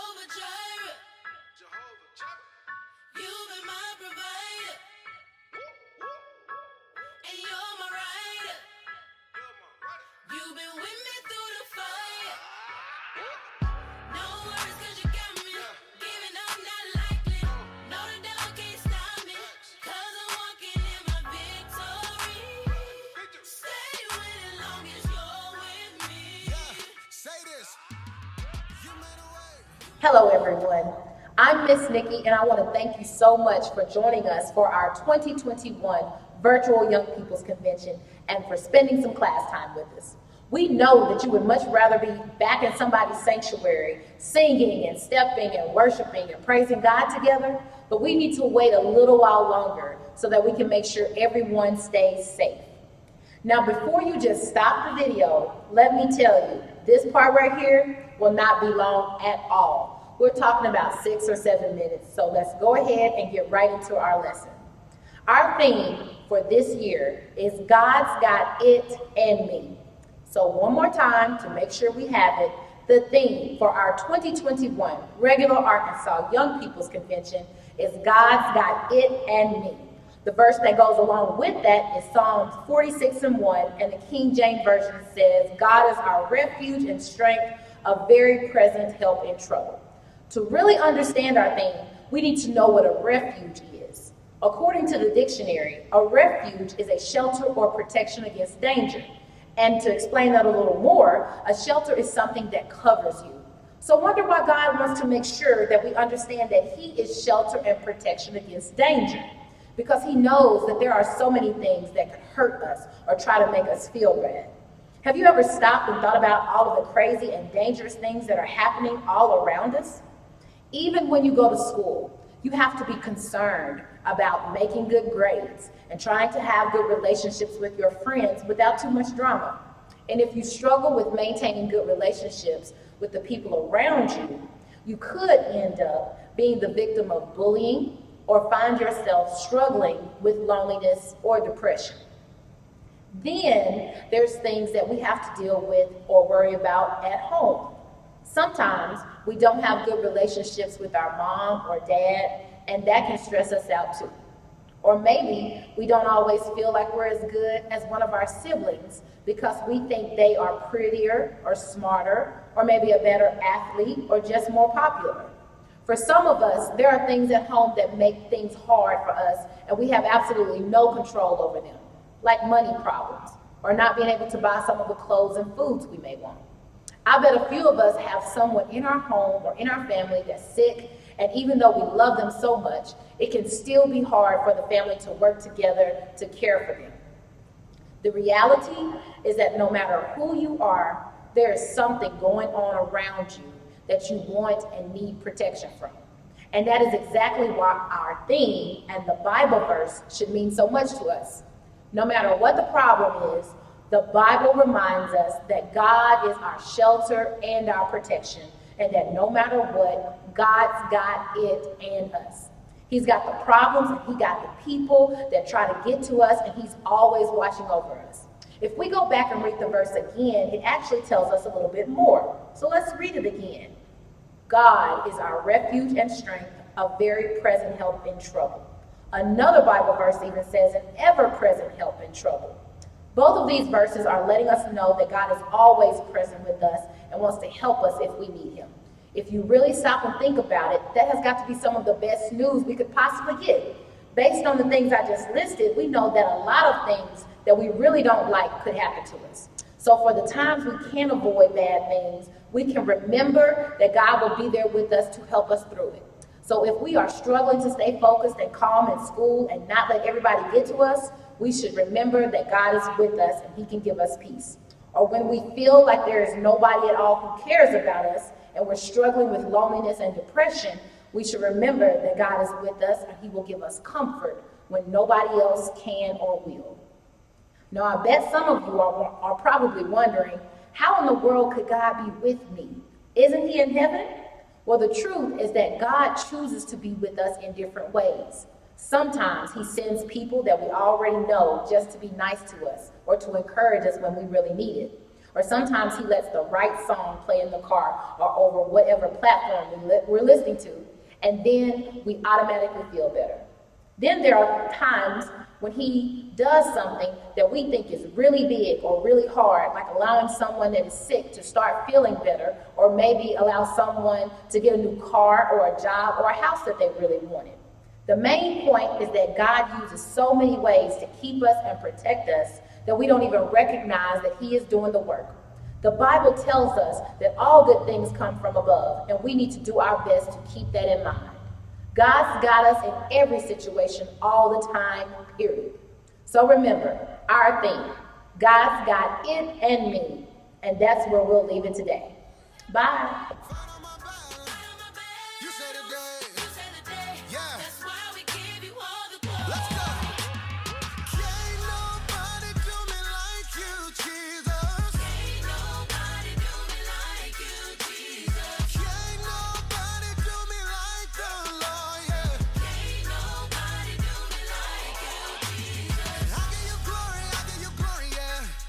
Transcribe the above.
Jehovah Jireh. Jehovah Jireh. You've been my provider. And you're my rider. You've been with me through the fire. No worries, cause you got me. Giving up, not likely. No, the devil can't stop me. Cause I'm walking in my victory. Stay with it long as you're with me. Say this. You made a way. Hello everyone, I'm Miss Nikki and I want to thank you so much for joining us for our 2021 Virtual Young People's Convention and for spending some class time with us. We know that you would much rather be back in somebody's sanctuary singing and stepping and worshiping and praising God together, but we need to wait a little while longer so that we can make sure everyone stays safe. Now, before you just stop the video, let me tell you, this part right here will not be long at all. We're talking about 6 or 7 minutes, so let's go ahead and get right into our lesson. Our theme for this year is God's got it and me. So one more time to make sure we have it, the theme for our 2021 regular Arkansas Young People's Convention is God's got it and me. The verse that goes along with that is Psalms 46:1, and the King James Version says, God is our refuge and strength, a very present help in trouble. To really understand our theme, we need to know what a refuge is. According to the dictionary, a refuge is a shelter or protection against danger. And to explain that a little more, a shelter is something that covers you. So wonder why God wants to make sure that we understand that He is shelter and protection against danger. Because He knows that there are so many things that could hurt us or try to make us feel bad. Have you ever stopped and thought about all of the crazy and dangerous things that are happening all around us? Even when you go to school, you have to be concerned about making good grades and trying to have good relationships with your friends without too much drama. And if you struggle with maintaining good relationships with the people around you, you could end up being the victim of bullying or find yourself struggling with loneliness or depression. Then there's things that we have to deal with or worry about at home. Sometimes we don't have good relationships with our mom or dad, and that can stress us out too. Or maybe we don't always feel like we're as good as one of our siblings because we think they are prettier or smarter or maybe a better athlete or just more popular. For some of us, there are things at home that make things hard for us and we have absolutely no control over them, like money problems or not being able to buy some of the clothes and foods we may want. I bet a few of us have someone in our home or in our family that's sick, and even though we love them so much, it can still be hard for the family to work together to care for them. The reality is that no matter who you are, there is something going on around you that you want and need protection from. And that is exactly why our theme and the Bible verse should mean so much to us. No matter what the problem is, the Bible reminds us that God is our shelter and our protection, and that no matter what, God's got it and us. He's got the problems and He got the people that try to get to us, and He's always watching over us. If we go back and read the verse again, it actually tells us a little bit more. So let's read it again. God is our refuge and strength, a very present help in trouble. Another Bible verse even says an ever-present help in trouble. Both of these verses are letting us know that God is always present with us and wants to help us if we need Him. If you really stop and think about it, that has got to be some of the best news we could possibly get. Based on the things I just listed, we know that a lot of things that we really don't like could happen to us. So for the times we can avoid bad things, we can remember that God will be there with us to help us through it. So if we are struggling to stay focused and calm in school and not let everybody get to us, we should remember that God is with us and He can give us peace. Or when we feel like there is nobody at all who cares about us and we're struggling with loneliness and depression, we should remember that God is with us and He will give us comfort when nobody else can or will. Now, I bet some of you are probably wondering, how in the world could God be with me? Isn't He in heaven? Well, the truth is that God chooses to be with us in different ways. Sometimes He sends people that we already know just to be nice to us or to encourage us when we really need it. Or sometimes he lets the right song play in the car or over whatever platform we're listening to, and then we automatically feel better. Then there are times when he does something that we think is really big or really hard, like allowing someone that is sick to start feeling better, or maybe allow someone to get a new car or a job or a house that they really wanted. The main point is that God uses so many ways to keep us and protect us that we don't even recognize that he is doing the work. The Bible tells us that all good things come from above, and we need to do our best to keep that in mind. God's got us in every situation all the time, period. So remember, our theme, God's got it and me, and that's where we'll leave it today. Bye.